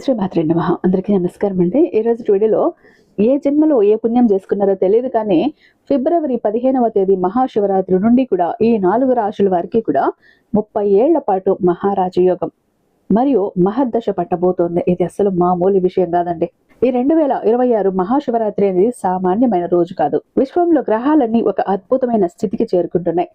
శ్రీమాత్రే నమః. అందరికీ నమస్కారం అండి. ఈరోజు వీడియోలో ఏ జన్మలో ఏ పుణ్యం చేసుకున్నారో తెలియదు కానీ ఫిబ్రవరి 15వ తేదీ మహాశివరాత్రి నుండి కూడా ఈ 4 రాశుల వారికి కూడా 30 ఏళ్ల పాటు మహారాజయోగం మరియు మహర్దశ పట్టబోతోంది. ఇది అసలు మామూలు విషయం కాదండి. ఈ 2026 మహాశివరాత్రి అనేది సామాన్యమైన రోజు కాదు. విశ్వంలో గ్రహాలన్నీ ఒక అద్భుతమైన స్థితికి చేరుకుంటున్నాయి.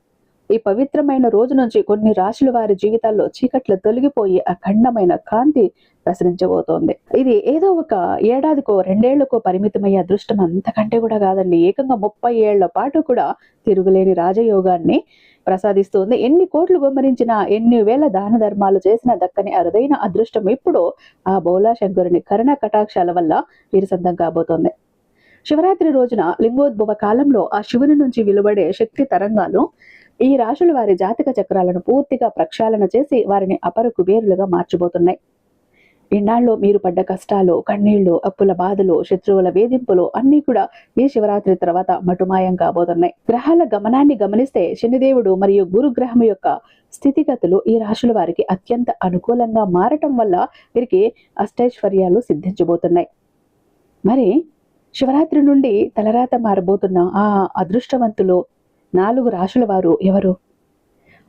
ఈ పవిత్రమైన రోజు నుంచి కొన్ని రాశుల వారి జీవితాల్లో చీకట్లు తొలగిపోయి అఖండమైన కాంతి ప్రసరించబోతోంది. ఇది ఏదో ఒక ఏడాదికో 2 ఏళ్లకో పరిమితమయ్యే అదృష్టం అంతకంటే కూడా కాదండి. ఏకంగా 30 ఏళ్ల పాటు కూడా తిరుగులేని రాజయోగాన్ని ప్రసాదిస్తుంది. ఎన్ని కోట్లు గుమ్మరించినా, ఎన్ని వేల దాన ధర్మాలు చేసినా దక్కని అరుదైన అదృష్టం ఇప్పుడు ఆ బోలా శంకరుని కరుణ కటాక్షాల వల్ల వీరిసొంతం కాబోతోంది. శివరాత్రి రోజున లింగోద్భవ కాలంలో ఆ శివుని నుంచి వెలువడే శక్తి తరంగాలు ఈ రాశుల వారి జాతక చక్రాలను పూర్తిగా ప్రక్షాళన చేసి వారిని అపర కుబేరులుగా మార్చబోతున్నాయి. ఇన్నాళ్ళు మీరు పడ్డ కష్టాలు, కన్నీళ్లు, అప్పుల బాధలు, శత్రువుల వేధింపులు అన్నీ కూడా ఈ శివరాత్రి తర్వాత మటుమాయం కాబోతున్నాయి. గ్రహాల గమనాన్ని గమనిస్తే శనిదేవుడు మరియు గురుగ్రహం యొక్క స్థితిగతులు ఈ రాశుల వారికి అత్యంత అనుకూలంగా మారటం వల్ల వీరికి అష్టైశ్వర్యాలు సిద్ధించబోతున్నాయి. మరి శివరాత్రి నుండి తలరాత మారబోతున్న ఆ అదృష్టవంతులు 4 రాశుల వారు ఎవరు?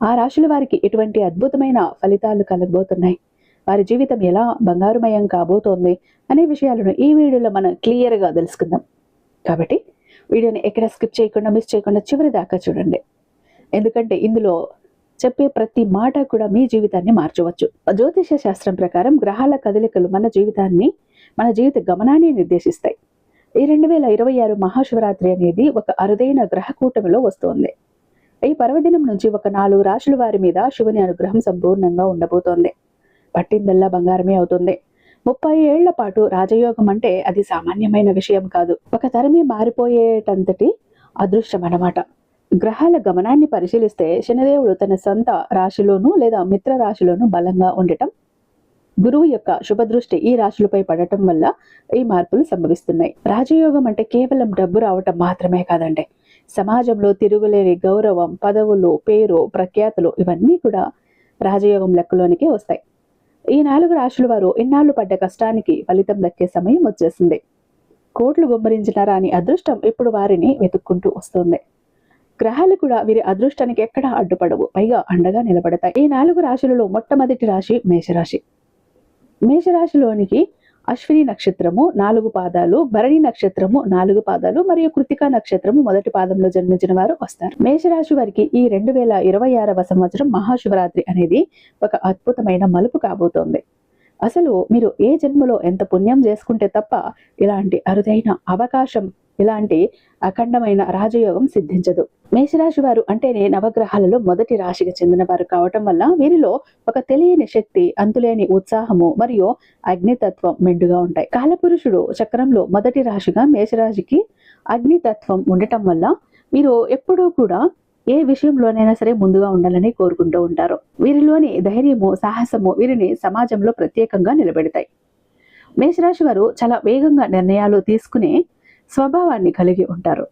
ఆ రాశుల వారికి ఎటువంటి అద్భుతమైన ఫలితాలు కలగబోతున్నాయి? వారి జీవితం ఎలా బంగారుమయం కాబోతోంది అనే విషయాలను ఈ వీడియోలో మనం క్లియర్గా తెలుసుకుందాం. కాబట్టి వీడియోని ఎక్కడ స్కిప్ చేయకుండా, మిస్ చేయకుండా చివరి దాకా చూడండి. ఎందుకంటే ఇందులో చెప్పే ప్రతి మాట కూడా మీ జీవితాన్ని మార్చవచ్చు. జ్యోతిష శాస్త్రం ప్రకారం గ్రహాల కదలికలు మన జీవిత గమనాన్ని నిర్దేశిస్తాయి. ఈ 2026 మహాశివరాత్రి అనేది ఒక అరుదైన గ్రహ కూటమిలో వస్తోంది. ఈ పర్వదినం నుంచి ఒక 4 రాశుల వారి మీద శివుని అనుగ్రహం సంపూర్ణంగా ఉండబోతోంది. పట్టిందల్లా బంగారమే అవుతుంది. 30 ఏళ్ల పాటు రాజయోగం అంటే అది సామాన్యమైన విషయం కాదు. ఒక తరమే మారిపోయేటంతటి అదృష్టం అన్నమాట. గ్రహాల గమనాన్ని పరిశీలిస్తే శనిదేవుడు తన సొంత రాశిలోనూ లేదా మిత్ర రాశిలోనూ బలంగా ఉండటం, గురువు యొక్క శుభదృష్టి ఈ రాశులపై పడటం వల్ల ఈ మార్పులు సంభవిస్తున్నాయి. రాజయోగం అంటే కేవలం డబ్బు రావటం మాత్రమే కాదండి. సమాజంలో తిరుగులేని గౌరవం, పదవులు, పేరు, ప్రఖ్యాతులు ఇవన్నీ కూడా రాజయోగం లెక్కలోనికి వస్తాయి. ఈ 4 రాశుల వారు ఇన్నాళ్లు పడ్డ కష్టానికి ఫలితం దక్కే సమయం వచ్చేసింది. కోట్లు గుమ్మరించినారా అని అదృష్టం ఇప్పుడు వారిని వెతుక్కుంటూ వస్తుంది. గ్రహాలు కూడా వీరి అదృష్టానికి ఎక్కడా అడ్డుపడవు, పైగా అండగా నిలబడతాయి. ఈ 4 రాశులలో మొట్టమొదటి రాశి మేషరాశి. మేషరాశిలోనికి అశ్విని నక్షత్రము 4 పాదాలు, భరణి నక్షత్రము 4 పాదాలు మరియు కృతికా నక్షత్రము మొదటి పాదంలో జన్మించిన వారు వస్తారు. మేషరాశి వారికి ఈ 2026వ సంవత్సరం మహాశివరాత్రి అనేది ఒక అద్భుతమైన మలుపు కాబోతోంది. అసలు మీరు ఏ జన్మలో ఎంత పుణ్యం చేసుకుంటే తప్ప ఇలాంటి అరుదైన అవకాశం, ఇలాంటి అఖండమైన రాజయోగం సిద్ధించదు. మేషరాశి వారు అంటేనే నవగ్రహాలలో మొదటి రాశికి చెందిన వారు కావటం వల్ల వీరిలో ఒక తెలియని శక్తి, అంతులేని ఉత్సాహము మరియు అగ్నితత్వం మెండుగా ఉంటాయి. కాలపురుషుడు చక్రంలో మొదటి రాశిగా మేషరాశికి అగ్నితత్వం ఉండటం వల్ల వీరు ఎప్పుడూ కూడా ఏ విషయంలోనైనా సరే ముందుగా ఉండాలని కోరుకుంటూ ఉంటారు. వీరిలోని ధైర్యము, సాహసము వీరిని సమాజంలో ప్రత్యేకంగా నిలబెడతాయి. మేషరాశి వారు చాలా వేగంగా నిర్ణయాలు తీసుకునే స్వభావాన్ని కలిగి ఉంటారు.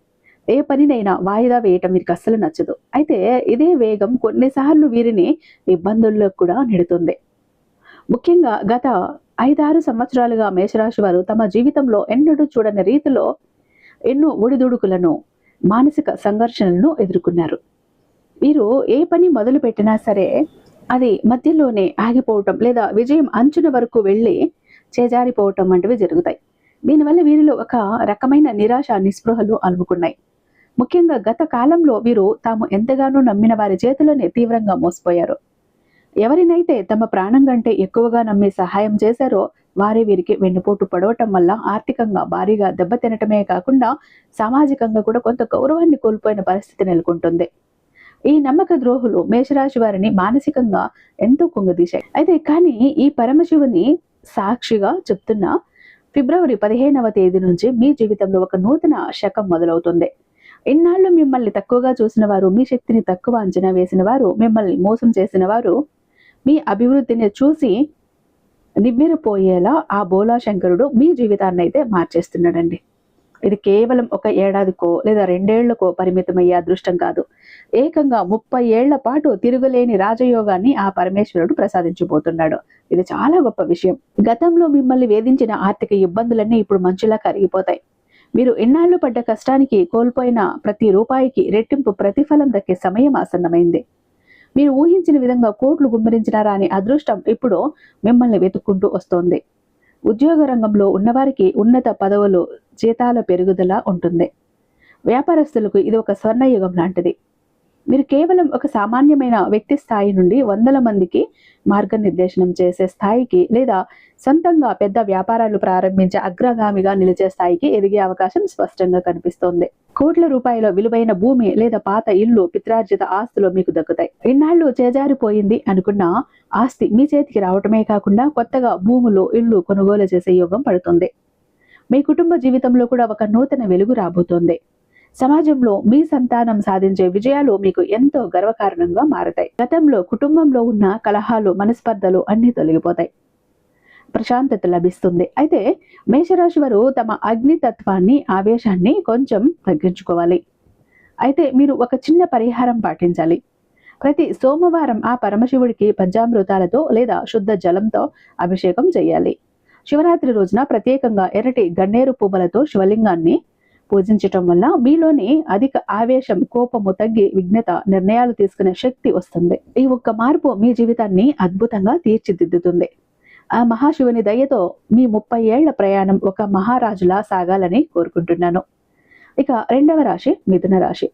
ఏ పనినైనా వాయిదా వేయటం వీరికి అస్సలు నచ్చదు. అయితే ఇదే వేగం కొన్నిసార్లు వీరిని ఇబ్బందుల్లో కూడా నెడుతుంది. ముఖ్యంగా గత 5-6 సంవత్సరాలుగా మేషరాశి వారు తమ జీవితంలో ఎన్నడూ చూడని రీతిలో ఎన్నో ఒడిదుడుకులను, మానసిక సంఘర్షణలను ఎదుర్కొన్నారు. వీరు ఏ పని మొదలు పెట్టినా సరే అది మధ్యలోనే ఆగిపోవటం లేదా విజయం అంచున వరకు వెళ్ళి చేజారిపోవటం వంటివి జరుగుతాయి. దీనివల్ల వీరిలో ఒక రకమైన నిరాశ, నిస్పృహలు అలుముకున్నాయి. ముఖ్యంగా గత కాలంలో వీరు తాము ఎంతగానో నమ్మిన వారి చేతిలోనే తీవ్రంగా మోసపోయారు. ఎవరినైతే తమ ప్రాణం కంటే ఎక్కువగా నమ్మి సహాయం చేశారో వారే వీరికి వెన్నుపోటు పడవటం వల్ల ఆర్థికంగా భారీగా దెబ్బతినటమే కాకుండా సామాజికంగా కూడా కొంత గౌరవాన్ని కోల్పోయిన పరిస్థితి నెలకొంటుంది. ఈ నమ్మక ద్రోహులు మేషరాశి వారిని మానసికంగా ఎంతో కుంగదీశాయి. అయితే కానీ ఈ పరమశివుని సాక్షిగా చెప్తున్న ఫిబ్రవరి 15వ తేదీ నుంచి మీ జీవితంలో ఒక నూతన శకం మొదలవుతుంది. ఇన్నాళ్ళు మిమ్మల్ని తక్కువగా చూసిన వారు, మీ శక్తిని తక్కువ అంచనా వేసిన వారు, మిమ్మల్ని మోసం చేసిన వారు మీ అభివృద్ధిని చూసి నివ్వెరపోయేలా ఆ బోలా శంకరుడు మీ జీవితాన్ని అయితే మార్చేస్తున్నాడండి. ఇది కేవలం ఒక ఏడాదికో లేదా 2 ఏళ్లకో పరిమితమయ్యే అదృష్టం కాదు. ఏకంగా 30 ఏళ్ల పాటు తిరుగులేని రాజయోగాన్ని ఆ పరమేశ్వరుడు ప్రసాదించబోతున్నాడు. ఇది చాలా గొప్ప విషయం. గతంలో మిమ్మల్ని వేధించిన ఆర్థిక ఇబ్బందులన్నీ ఇప్పుడు మంచులా కరిగిపోతాయి. మీరు ఇన్నాళ్లు పడ్డ కష్టానికి, కోల్పోయిన ప్రతి రూపాయికి రెట్టింపు ప్రతిఫలం దక్కే సమయం ఆసన్నమైంది. మీరు ఊహించిన విధంగా కోట్లు గుమ్మరించినారా అని అదృష్టం ఇప్పుడు మిమ్మల్ని వెతుక్కుంటూ వస్తోంది. ఉద్యోగ రంగంలో ఉన్నవారికి ఉన్నత పదవులు, జీతాల పెరుగుదల ఉంటుంది. వ్యాపారస్తులకు ఇది ఒక స్వర్ణయుగం లాంటిది. మీరు కేవలం ఒక సామాన్యమైన వ్యక్తి స్థాయి నుండి వందల మందికి మార్గనిర్దేశనం చేసే స్థాయికి, లేదా సొంతంగా పెద్ద వ్యాపారాలు ప్రారంభించే అగ్రగామిగా నిలిచే స్థాయికి ఎదిగే అవకాశం స్పష్టంగా కనిపిస్తోంది. కోట్ల రూపాయల విలువైన భూమి లేదా పాత ఇల్లు, పిత్రార్జిత ఆస్తులు మీకు దక్కుతాయి. ఇన్నాళ్లు చేజారిపోయింది అనుకున్న ఆస్తి మీ చేతికి రావటమే కాకుండా కొత్తగా భూములు, ఇల్లు కొనుగోలు చేసే యోగం పడుతుంది. మీ కుటుంబ జీవితంలో కూడా ఒక నూతన వెలుగు రాబోతోంది. సమాజంలో మీ సంతానం సాధించే విజయాలు మీకు ఎంతో గర్వకారణంగా మారతాయి. గతంలో కుటుంబంలో ఉన్న కలహాలు, మనస్పర్ధలు అన్నీ తొలగిపోతాయి. ప్రశాంతత లభిస్తుంది. అయితే మేషరాశి వారు తమ అగ్నితత్వాన్ని, ఆవేశాన్ని కొంచెం తగ్గించుకోవాలి. అయితే మీరు ఒక చిన్న పరిహారం పాటించాలి. ప్రతి సోమవారం ఆ పరమశివుడికి పంచామృతాలతో లేదా శుద్ధ జలంతో అభిషేకం చేయాలి. శివరాత్రి రోజున ప్రత్యేకంగా ఎర్రటి గన్నేరు పువ్వులతో శివలింగాన్ని పూజించటం వల్ల మీలోని అధిక ఆవేశం, కోపము తగ్గి విఘ్నత, నిర్ణయాలు తీసుకునే శక్తి వస్తుంది. ఈ ఒక్క మార్పు మీ జీవితాన్ని అద్భుతంగా తీర్చిదిద్దుతుంది. ఆ మహాశివుని దయతో మీ 30 ఏళ్ల ప్రయాణం ఒక మహారాజులా సాగాలని కోరుకుంటున్నాను. ఇక రెండవ రాశి మిథున రాశి.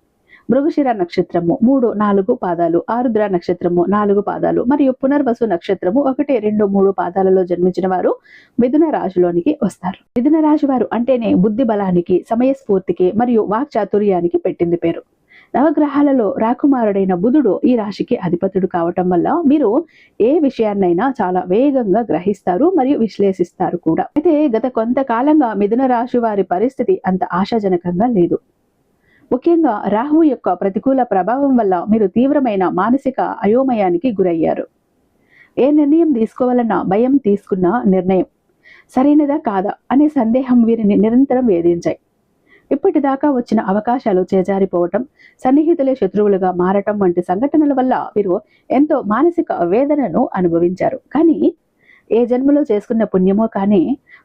మృగశిర నక్షత్రము 3, 4 పాదాలు, ఆరుద్ర నక్షత్రము 4 పాదాలు మరియు పునర్వసు నక్షత్రము 1, 2, 3 పాదాలలో జన్మించిన వారు మిథున రాశిలోనికి వస్తారు. మిథున రాశి వారు అంటేనే బుద్ధి బలానికి, సమయస్ఫూర్తికి మరియు వాక్చాతుర్యానికి పెట్టింది పేరు. నవగ్రహాలలో రాకుమారుడైన బుధుడు ఈ రాశికి అధిపతుడు కావటం వల్ల మీరు ఏ విషయాన్నైనా చాలా వేగంగా గ్రహిస్తారు మరియు విశ్లేషిస్తారు కూడా. అయితే గత కొంతకాలంగా మిథున రాశి వారి పరిస్థితి అంత ఆశాజనకంగా లేదు. ముఖ్యంగా రాహువు యొక్క ప్రతికూల ప్రభావం వల్ల మీరు తీవ్రమైన మానసిక అయోమయానికి గురయ్యారు. ఏ నిర్ణయం తీసుకోవాలన్నా భయం, తీసుకున్న నిర్ణయం సరైనదా కాదా అనే సందేహం వీరిని నిరంతరం వేధించాయి. ఇప్పటిదాకా వచ్చిన అవకాశాలు చేజారిపోవటం, సన్నిహితులే శత్రువులుగా మారటం వంటి సంఘటనల వల్ల వీరు ఎంతో మానసిక వేదనను అనుభవించారు. కానీ ఏ జన్మలో చేసుకున్న పుణ్యమో కానీ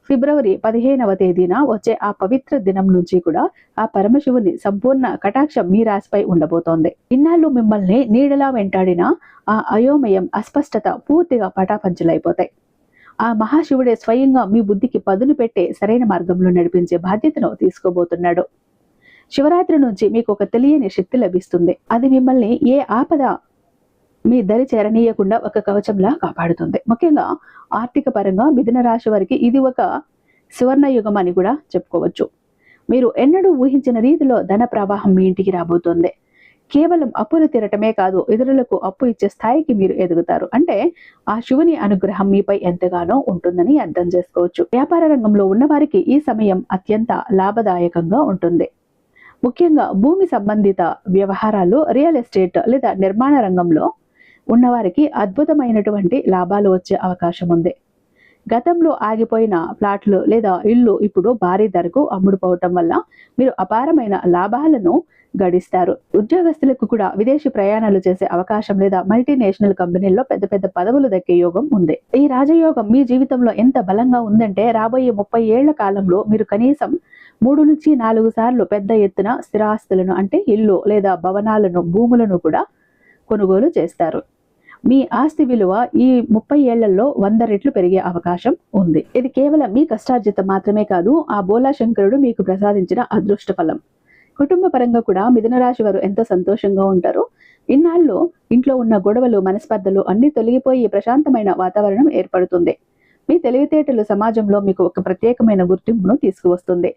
ఫిబ్రవరి 15వ తేదీన వచ్చే ఆ పవిత్ర దినం నుంచి కూడా ఆ పరమశివుని సంపూర్ణ కటాక్షం మీ రాశిపై ఉండబోతోంది. ఇన్నాళ్ళు మిమ్మల్ని నీడలా వెంటాడిన ఆ అయోమయం, అస్పష్టత పూర్తిగా పటాపంచలైపోతాయి. ఆ మహాశివుడే స్వయంగా మీ బుద్ధికి పదును పెట్టే సరైన మార్గంలో నడిపించే బాధ్యతను తీసుకోబోతున్నాడు. శివరాత్రి నుంచి మీకు ఒక తెలియని శక్తి లభిస్తుంది. అది మిమ్మల్ని ఏ ఆపద మీ దరి చేరనీయకుండా ఒక కవచంలా కాపాడుతుంది. ముఖ్యంగా ఆర్థిక పరంగా మిథున రాశి వారికి ఇది ఒక సువర్ణ యుగం అని కూడా చెప్పుకోవచ్చు. మీరు ఎన్నడూ ఊహించిన రీతిలో ధన ప్రవాహం మీ ఇంటికి రాబోతోంది. కేవలం అప్పులు తీరటమే కాదు, ఇతరులకు అప్పు ఇచ్చే స్థాయికి మీరు ఎదుగుతారు. అంటే ఆ శివుని అనుగ్రహం మీపై ఎంతగానో ఉంటుందని అర్థం చేసుకోవచ్చు. వ్యాపార రంగంలో ఉన్న వారికి ఈ సమయం అత్యంత లాభదాయకంగా ఉంటుంది. ముఖ్యంగా భూమి సంబంధిత వ్యవహారాలు, రియల్ ఎస్టేట్ లేదా నిర్మాణ రంగంలో ఉన్నవారికి అద్భుతమైనటువంటి లాభాలు వచ్చే అవకాశం ఉంది. గతంలో ఆగిపోయిన ఫ్లాట్లు లేదా ఇల్లు ఇప్పుడు భారీ ధరకు అమ్ముడుపోవటం వల్ల మీరు అపారమైన లాభాలను గడిస్తారు. ఉద్యోగస్తులకు కూడా విదేశీ ప్రయాణాలు చేసే అవకాశం లేదా మల్టీనేషనల్ కంపెనీల్లో పెద్ద పెద్ద పదవులు దక్కే యోగం ఉంది. ఈ రాజయోగం మీ జీవితంలో ఎంత బలంగా ఉందంటే రాబోయే 30 ఏళ్ల కాలంలో మీరు కనీసం 3 నుంచి 4 సార్లు పెద్ద ఎత్తున స్థిరాస్తులను, అంటే ఇల్లు లేదా భవనాలను, భూములను కూడా కొనుగోలు చేస్తారు. మీ ఆస్తి విలువ ఈ 30 ఏళ్లలో 100 రెట్లు పెరిగే అవకాశం ఉంది. ఇది కేవలం మీ కష్టార్జితం మాత్రమే కాదు, ఆ బోలా శంకరుడు మీకు ప్రసాదించిన అదృష్ట ఫలం. కుటుంబ పరంగా కూడా మిథున రాశి వారు ఎంతో సంతోషంగా ఉంటారు. ఇన్నాళ్ళు ఇంట్లో ఉన్న గొడవలు, మనస్పర్ధలు అన్ని తొలగిపోయి ప్రశాంతమైన వాతావరణం ఏర్పడుతుంది. మీ తెలివితేటలు సమాజంలో మీకు ఒక ప్రత్యేకమైన గుర్తింపును తీసుకువస్తుంది.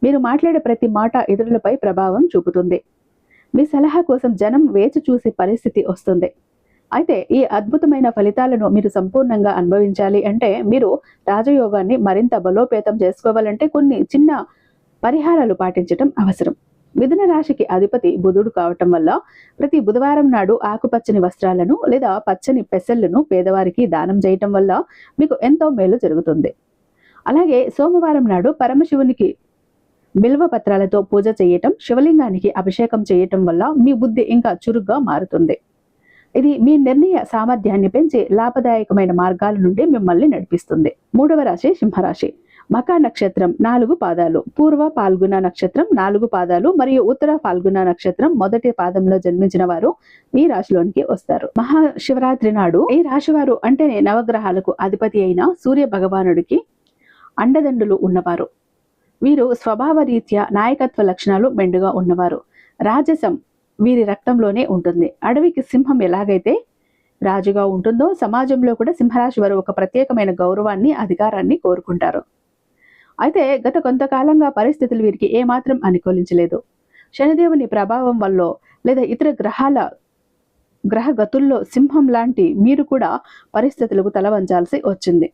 మీరు మాట్లాడే ప్రతి మాట ఇతరులపై ప్రభావం చూపుతుంది. మీ సలహా కోసం జనం వేచి చూసే పరిస్థితి వస్తుంది. అయితే ఈ అద్భుతమైన ఫలితాలను మీరు సంపూర్ణంగా అనుభవించాలి అంటే మీరు రాజయోగాన్ని మరింత బలోపేతం చేసుకోవాలంటే కొన్ని చిన్న పరిహారాలు పాటించడం అవసరం. మిథున రాశికి అధిపతి బుధుడు కావటం వల్ల ప్రతి బుధవారం నాడు ఆకుపచ్చని వస్త్రాలను లేదా పచ్చని పెసళ్లను పేదవారికి దానం చేయటం వల్ల మీకు ఎంతో మేలు జరుగుతుంది. అలాగే సోమవారం నాడు పరమశివునికి బిల్వ పత్రాలతో పూజ చేయటం, శివలింగానికి అభిషేకం చేయటం వల్ల మీ బుద్ధి ఇంకా చురుగ్గా మారుతుంది. ఇది మీ నిర్ణయ సామర్థ్యాన్ని పెంచి లాభదాయకమైన మార్గాల నుండి మిమ్మల్ని నడిపిస్తుంది. 3వ రాశి సింహరాశి. మఖ నక్షత్రం 4 పాదాలు, పూర్వ పాల్గుణ నక్షత్రం 4 పాదాలు మరియు ఉత్తర పాల్గుణ నక్షత్రం మొదటి పాదంలో జన్మించిన వారు ఈ రాశిలోనికి వస్తారు. మహాశివరాత్రి నాడు ఈ రాశి వారు అంటేనే నవగ్రహాలకు అధిపతి అయిన సూర్య భగవానుడికి అండదండులు ఉన్నవారు. వీరు స్వభావ రీత్యా నాయకత్వ లక్షణాలు మెండుగా ఉన్నవారు. రాజసం వీరి రక్తంలోనే ఉంటుంది. అడవికి సింహం ఎలాగైతే రాజుగా ఉంటుందో సమాజంలో కూడా సింహరాశి వారు ఒక ప్రత్యేకమైన గౌరవాన్ని, అధికారాన్ని కోరుకుంటారు. అయితే గత కొంతకాలంగా పరిస్థితులు వీరికి ఏమాత్రం అనుకూలించలేదు. శనిదేవుని ప్రభావం వల్ల లేదా ఇతర గ్రహ గతుల్లో సింహం లాంటి మీరు కూడా పరిస్థితులకు తల వంచాల్సి వచ్చింది.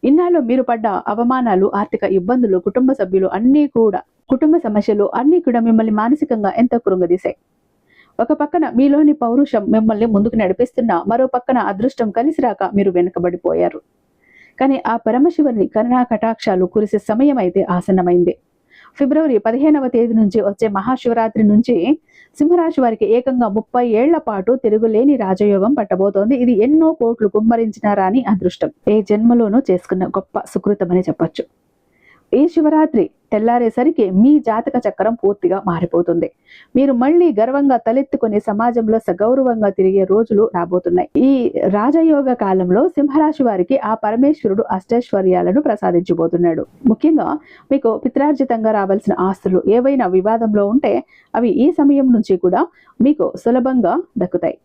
ఇన్నాళ్ళు మీరు పడ్డ అవమానాలు, ఆర్థిక ఇబ్బందులు, కుటుంబ సమస్యలు అన్నీ కూడా మిమ్మల్ని మానసికంగా ఎంతో కృంగదీశాయి. ఒక పక్కన మీలోని పౌరుషం మిమ్మల్ని ముందుకు నడిపిస్తున్నా మరో పక్కన అదృష్టం కలిసి రాక మీరు వెనుకబడిపోయారు. కానీ ఆ పరమశివుని కరుణా కటాక్షాలు కురిసే సమయం అయితే ఆసన్నమైంది. ఫిబ్రవరి 15వ తేదీ నుంచి వచ్చే మహాశివరాత్రి నుంచి సింహరాశి వారికి ఏకంగా 30 ఏళ్ల పాటు తిరుగులేని రాజయోగం పట్టబోతోంది. ఇది ఎన్నో కోట్లు కుమ్మరించిన రాని అదృష్టం. ఏ జన్మలోనూ చేసుకున్న గొప్ప సుకృతమని చెప్పొచ్చు. ఈ శివరాత్రి తెల్లారేసరికి మీ జాతక చక్రం పూర్తిగా మారిపోతుంది. మీరు మళ్ళీ గర్వంగా తలెత్తుకుని సమాజంలో సగౌరవంగా తిరిగే రోజులు రాబోతున్నాయి. ఈ రాజయోగ కాలంలో సింహరాశి వారికి ఆ పరమేశ్వరుడు అష్టైశ్వర్యాలను ప్రసాదించబోతున్నాడు. ముఖ్యంగా మీకు పిత్రార్జితంగా రావాల్సిన ఆస్తులు ఏవైనా వివాదంలో ఉంటే అవి ఈ సమయం నుంచి కూడా మీకు సులభంగా దక్కుతాయి.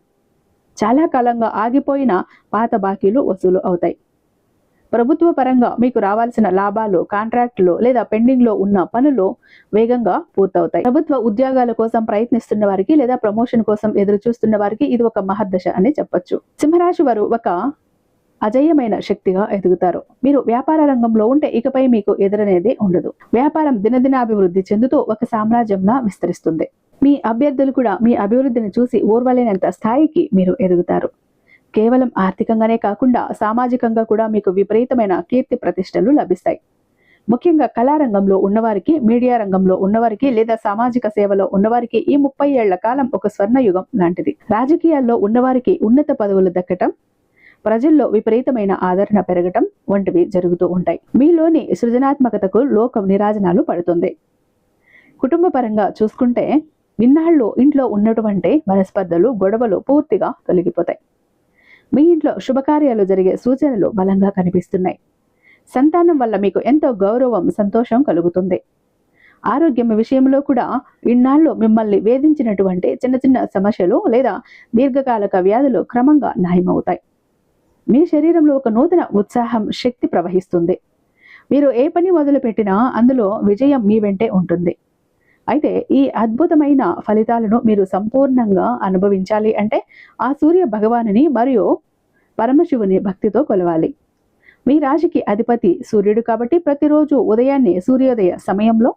చాలా కాలంగా ఆగిపోయిన పాత బాకీలు వసూలు అవుతాయి. ప్రభుత్వ పరంగా మీకు రావాల్సిన లాభాలు, కాంట్రాక్టులు లేదా పెండింగ్ లో ఉన్న పనులు వేగంగా పూర్తవుతాయి. ప్రభుత్వ ఉద్యోగాల కోసం ప్రయత్నిస్తున్న వారికి లేదా ప్రమోషన్ కోసం ఎదురు చూస్తున్న వారికి ఇది ఒక మహర్దశ అని చెప్పొచ్చు. సింహరాశి వారు ఒక అజేయమైన శక్తిగా ఎదుగుతారు. మీరు వ్యాపార రంగంలో ఉంటే ఇకపై మీకు ఎదురనేది ఉండదు. వ్యాపారం దినదినాభివృద్ధి చెందుతూ ఒక సామ్రాజ్యంలా విస్తరిస్తుంది. మీ అభ్యర్థులు కూడా మీ అభివృద్ధిని చూసి ఓర్వలేనంత స్థాయికి మీరు ఎదుగుతారు. కేవలం ఆర్థికంగానే కాకుండా సామాజికంగా కూడా మీకు విపరీతమైన కీర్తి ప్రతిష్టలు లభిస్తాయి. ముఖ్యంగా కళారంగంలో ఉన్నవారికి, మీడియా రంగంలో ఉన్నవారికి లేదా సామాజిక సేవలో ఉన్నవారికి ఈ 30 ఏళ్ల కాలం ఒక స్వర్ణయుగం లాంటిది. రాజకీయాల్లో ఉన్నవారికి ఉన్నత పదవులు దక్కటం, ప్రజల్లో విపరీతమైన ఆదరణ పెరగటం వంటివి జరుగుతూ ఉంటాయి. మీలోని సృజనాత్మకతకు లోకం నిరాజనాలు పడుతుంది. కుటుంబ పరంగా చూసుకుంటే ఇన్నాళ్ళు ఇంట్లో ఉన్నటువంటి మనస్పర్ధలు, గొడవలు పూర్తిగా తొలగిపోతాయి. మీ ఇంట్లో శుభకార్యాలు జరిగే సూచనలు బలంగా కనిపిస్తున్నాయి. సంతానం వల్ల మీకు ఎంతో గౌరవం, సంతోషం కలుగుతుంది. ఆరోగ్యం విషయంలో కూడా ఇన్నాళ్ళు మిమ్మల్ని వేధించినటువంటి చిన్న చిన్న సమస్యలు లేదా దీర్ఘకాలిక వ్యాధులు క్రమంగా నయమవుతాయి. మీ శరీరంలో ఒక నూతన ఉత్సాహం, శక్తి ప్రవహిస్తుంది. మీరు ఏ పని మొదలు పెట్టినా అందులో విజయం మీ వెంటే ఉంటుంది. అయితే ఈ అద్భుతమైన ఫలితాలను మీరు సంపూర్ణంగా అనుభవించాలి అంటే ఆ సూర్య భగవానుని మరియు పరమశివుని భక్తితో కొలవాలి. మీ రాశికి అధిపతి సూర్యుడు కాబట్టి ప్రతిరోజు ఉదయాన్నే సూర్యోదయ సమయంలో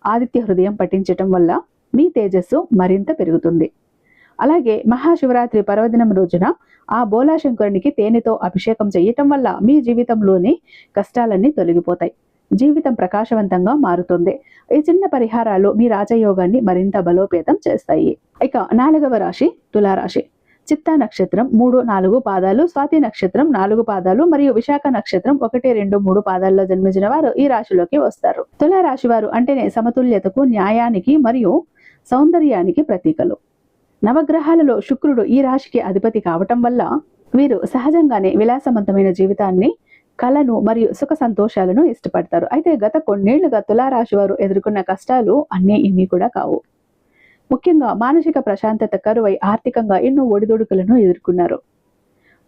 ఆదిత్య హృదయం పఠించటం వల్ల మీ తేజస్సు మరింత పెరుగుతుంది. అలాగే మహాశివరాత్రి పర్వదినం రోజున ఆ బోలాశంకరునికి తేనెతో అభిషేకం చేయటం వల్ల మీ జీవితంలోని కష్టాలన్నీ తొలగిపోతాయి. జీవితం ప్రకాశవంతంగా మారుతుంది. ఈ చిన్న పరిహారాలు మీ రాజయోగాన్ని మరింత బలోపేతం చేస్తాయి. ఇక 4వ రాశి తులారాశి. చిత్తా నక్షత్రం 3, 4 పాదాలు, స్వాతి నక్షత్రం 4 పాదాలు మరియు విశాఖ నక్షత్రం 1, 2, 3 పాదాల్లో జన్మించిన వారు ఈ రాశిలోకి వస్తారు. తులారాశి వారు అంటేనే సమతుల్యతకు, న్యాయానికి మరియు సౌందర్యానికి ప్రతీకలు. నవగ్రహాలలో శుక్రుడు ఈ రాశికి అధిపతి కావటం వల్ల వీరు సహజంగానే విలాసవంతమైన జీవితాన్ని, కళను మరియు సుఖ సంతోషాలను ఇష్టపడతారు. అయితే గత కొన్నేళ్లుగా తులారాశి వారు ఎదుర్కొన్న కష్టాలు అన్నీ ఇన్ని కూడా కావు. ముఖ్యంగా మానసిక ప్రశాంతత కరువై ఆర్థికంగా ఎన్నో ఒడిదుడుకులను ఎదుర్కొన్నారు.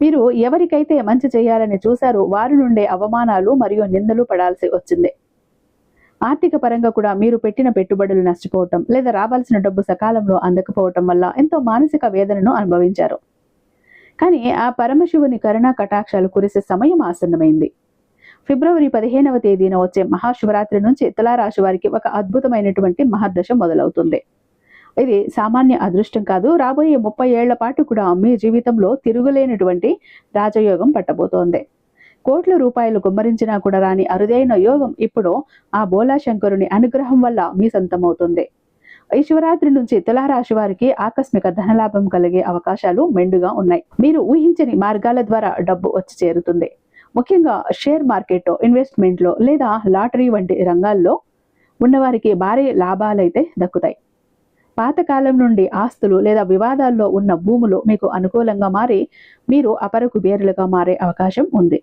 మీరు ఎవరికైతే మంచి చేయాలని చూశారో వారి నుండే అవమానాలు మరియు నిందలు పడాల్సి వచ్చింది. ఆర్థిక పరంగా కూడా మీరు పెట్టిన పెట్టుబడులు నష్టపోవటం లేదా రావాల్సిన డబ్బు సకాలంలో అందకపోవటం వల్ల ఎంతో మానసిక వేదనను అనుభవించారు. కానీ ఆ పరమశివుని కరుణా కటాక్షాలు కురిసే సమయం ఆసన్నమైంది. ఫిబ్రవరి 15వ తేదీన వచ్చే మహాశివరాత్రి నుంచి తులారాశి వారికి ఒక అద్భుతమైనటువంటి మహర్దశ మొదలవుతుంది. ఇది సామాన్య అదృష్టం కాదు. రాబోయే 30 ఏళ్ల పాటు కూడా మీ జీవితంలో తిరుగులేనటువంటి రాజయోగం పట్టబోతోంది. కోట్ల రూపాయలు గుమ్మరించినా కూడా రాని అరుదైన యోగం ఇప్పుడు ఆ బోలాశంకరుని అనుగ్రహం వల్ల మీ సొంతమవుతుంది. ఈ శివరాత్రి నుంచి తులారాశి వారికి ఆకస్మిక ధనలాభం కలిగే అవకాశాలు మెండుగా ఉన్నాయి. మీరు ఊహించని మార్గాల ద్వారా డబ్బు వచ్చి చేరుతుంది. ముఖ్యంగా షేర్ మార్కెట్, ఇన్వెస్ట్మెంట్లో లేదా లాటరీ వంటి రంగాల్లో ఉన్నవారికి భారీ లాభాలైతే దక్కుతాయి. పాతకాలం నుండి ఆస్తులు లేదా వివాదాల్లో ఉన్న భూములు మీకు అనుకూలంగా మారి మీరు అపర కుబేరులుగా మారే అవకాశం ఉంది.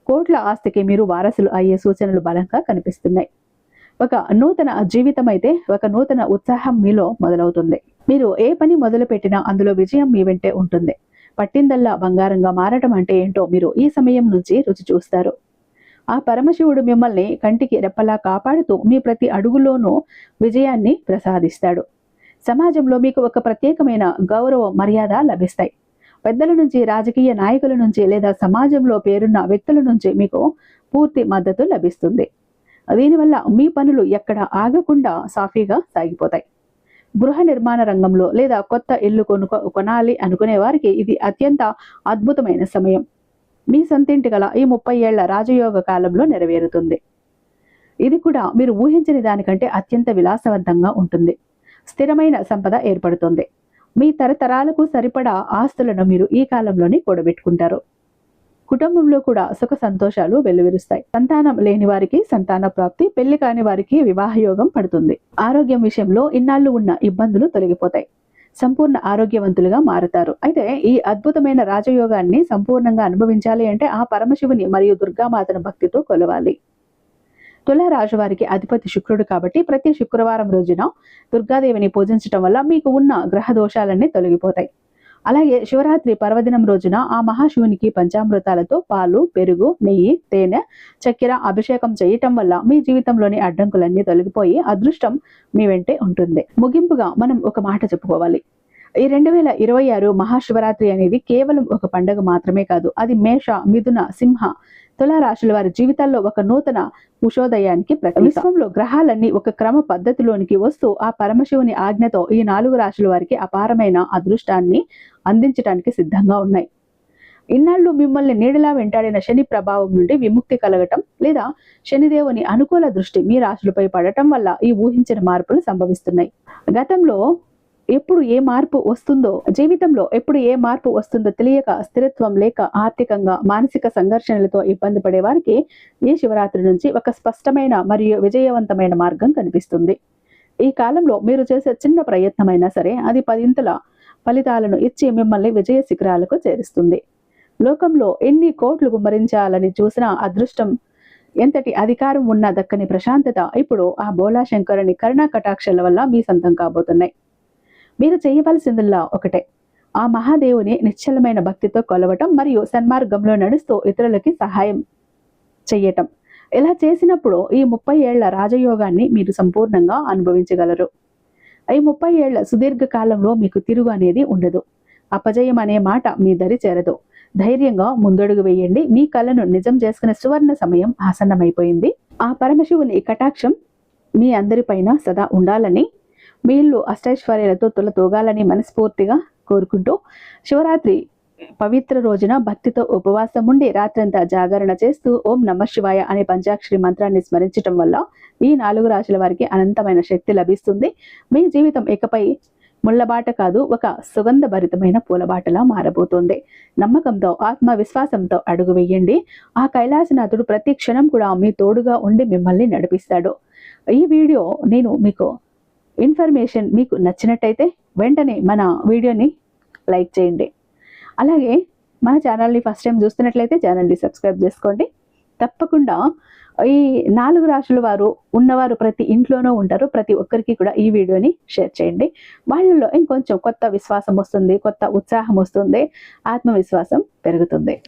కోట్ల ఆస్తికి మీరు వారసులు అయ్యే సూచనలు బలంగా కనిపిస్తున్నాయి. ఒక నూతన జీవితం అయితే ఒక నూతన ఉత్సాహం మీలో మొదలవుతుంది. మీరు ఏ పని మొదలు పెట్టినా అందులో విజయం మీ వెంటే ఉంటుంది. పట్టిందల్లా బంగారంగా మారటం అంటే ఏంటో మీరు ఈ సమయం నుంచి రుచి చూస్తారు. ఆ పరమశివుడు మిమ్మల్ని కంటికి రెప్పలా కాపాడుతూ మీ ప్రతి అడుగులోనూ విజయాన్ని ప్రసాదిస్తాడు. సమాజంలో మీకు ఒక ప్రత్యేకమైన గౌరవ మర్యాద లభిస్తాయి. పెద్దల నుంచి, రాజకీయ నాయకుల నుంచి లేదా సమాజంలో పేరున్న వ్యక్తుల నుంచి మీకు పూర్తి మద్దతు లభిస్తుంది. దీనివల్ల మీ పనులు ఎక్కడ ఆగకుండా సాఫీగా సాగిపోతాయి. గృహ నిర్మాణ రంగంలో లేదా కొత్త ఇల్లు కొనాలి అనుకునే వారికి ఇది అత్యంత అద్భుతమైన సమయం. మీ సొంతింటి గల ఈ 30 ఏళ్ల రాజయోగ కాలంలో నెరవేరుతుంది. ఇది కూడా మీరు ఊహించని దానికంటే అత్యంత విలాసవంతంగా ఉంటుంది. స్థిరమైన సంపద ఏర్పడుతుంది. మీ తరతరాలకు సరిపడా ఆస్తులను మీరు ఈ కాలంలోనే కూడబెట్టుకుంటారు. కుటుంబంలో కూడా సుఖ సంతోషాలు వెల్లువిరుస్తాయి. సంతానం లేని వారికి సంతాన ప్రాప్తి, పెళ్లి కాని వారికి వివాహ యోగం పడుతుంది. ఆరోగ్యం విషయంలో ఇన్నాళ్ళు ఉన్న ఇబ్బందులు తొలగిపోతాయి. సంపూర్ణ ఆరోగ్యవంతులుగా మారుతారు. అయితే ఈ అద్భుతమైన రాజయోగాన్ని సంపూర్ణంగా అనుభవించాలి అంటే ఆ పరమశివుని మరియు దుర్గామాతను భక్తితో కొలవాలి. తులారాశి వారికి అధిపతి శుక్రుడు కాబట్టి ప్రతి శుక్రవారం రోజున దుర్గాదేవిని పూజించడం వల్ల మీకు ఉన్న గ్రహ దోషాలన్నీ తొలగిపోతాయి. అలాగే శివరాత్రి పర్వదినం రోజున ఆ మహాశివునికి పంచామృతాలతో పాలు, పెరుగు, నెయ్యి, తేనె, చక్కెర అభిషేకం చేయటం వల్ల మీ జీవితంలోని అడ్డంకులన్నీ తొలగిపోయి అదృష్టం మీ వెంటే ఉంటుంది. ముగింపుగా మనం ఒక మాట చెప్పుకోవాలి. ఈ 2026 మహాశివరాత్రి అనేది కేవలం ఒక పండుగ మాత్రమే కాదు. అది మేష, మిథున, సింహ, తులారాశుల వారి జీవితాల్లో ఒక నూతన ఉషోదయానికి ప్రతీక. విశ్వంలో గ్రహాలన్నీ ఒక క్రమ పద్ధతిలోనికి వస్తూ ఆ పరమశివుని ఆజ్ఞతో ఈ 4 రాశుల వారికి అపారమైన అదృష్టాన్ని అందించడానికి సిద్ధంగా ఉన్నాయి. ఇన్నాళ్ళు మిమ్మల్ని నీడలా వెంటాడిన శని ప్రభావం నుండి విముక్తి కలగటం లేదా శనిదేవుని అనుకూల దృష్టి మీ రాశులపై పడటం వల్ల ఈ ఊహించిన మార్పులు సంభవిస్తున్నాయి. గతంలో ఎప్పుడు ఏ మార్పు వస్తుందో, జీవితంలో ఎప్పుడు ఏ మార్పు వస్తుందో తెలియక స్థిరత్వం లేక ఆర్థికంగా, మానసిక సంఘర్షణలతో ఇబ్బంది పడే వారికి ఈ శివరాత్రి నుంచి ఒక స్పష్టమైన మరియు విజయవంతమైన మార్గం కనిపిస్తుంది. ఈ కాలంలో మీరు చేసే చిన్న ప్రయత్నమైనా సరే అది 10 ఫలితాలను ఇచ్చి మిమ్మల్ని విజయ శిఖరాలకు చేరుస్తుంది. లోకంలో ఎన్ని కోట్లు గుమ్మరించాలని చూసినా అదృష్టం, ఎంతటి అధికారం ఉన్నా దక్కని ప్రశాంతత ఇప్పుడు ఆ బోలాశంకరుని కరుణా కటాక్షల వల్ల మీ సొంతం కాబోతున్నాయి. మీరు చేయవలసిందల్లా ఒకటే, ఆ మహాదేవుని నిశ్చలమైన భక్తితో కొలవటం మరియు సన్మార్గంలో నడుస్తూ ఇతరులకి సహాయం చెయ్యటం. ఇలా చేసినప్పుడు ఈ 30 ఏళ్ల రాజయోగాన్ని మీరు సంపూర్ణంగా అనుభవించగలరు. ఈ 30 ఏళ్ల సుదీర్ఘ కాలంలో మీకు తిరుగు అనేది ఉండదు. అపజయం అనే మాట మీ దరి చేరదు. ధైర్యంగా ముందడుగు వేయండి. మీ కలను నిజం చేసుకునే సువర్ణ సమయం ఆసన్నమైపోయింది. ఆ పరమశివుని కటాక్షం మీ అందరిపైన సదా ఉండాలని, మీ ఇల్లు అష్టైశ్వర్యాలతో తొలతూగాలని మనస్ఫూర్తిగా కోరుకుంటూ, శివరాత్రి పవిత్ర రోజున భక్తితో ఉపవాసం ఉండి రాత్రంతా జాగరణ చేస్తూ ఓం నమః శివాయ అనే పంచాక్షరి మంత్రాన్ని స్మరించటం వల్ల ఈ 4 రాశుల వారికి అనంతమైన శక్తి లభిస్తుంది. మీ జీవితం ఇకపై ముళ్ళబాట కాదు, ఒక సుగంధభరితమైన పూలబాటలా మారబోతోంది. నమ్మకంతో, ఆత్మవిశ్వాసంతో అడుగు వేయండి. ఆ కైలాసనాథుడు ప్రతి క్షణం కూడా మీ తోడుగా ఉండి మిమ్మల్ని నడిపిస్తాడు. ఈ వీడియో మీకు ఇన్ఫర్మేషన్ మీకు నచ్చినట్టయితే వెంటనే మన వీడియోని లైక్ చేయండి. అలాగే మన ఛానల్ని ఫస్ట్ టైం చూస్తున్నట్లయితే ఛానల్ని సబ్స్క్రైబ్ చేసుకోండి. తప్పకుండా ఈ 4 రాశుల వారు ఉన్నవారు ప్రతి ఇంట్లోనూ ఉంటారు. ప్రతి ఒక్కరికి కూడా ఈ వీడియోని షేర్ చేయండి. వాళ్ళలో ఇంకొంచెం కొత్త విశ్వాసం వస్తుంది, కొత్త ఉత్సాహం వస్తుంది, ఆత్మవిశ్వాసం పెరుగుతుంది.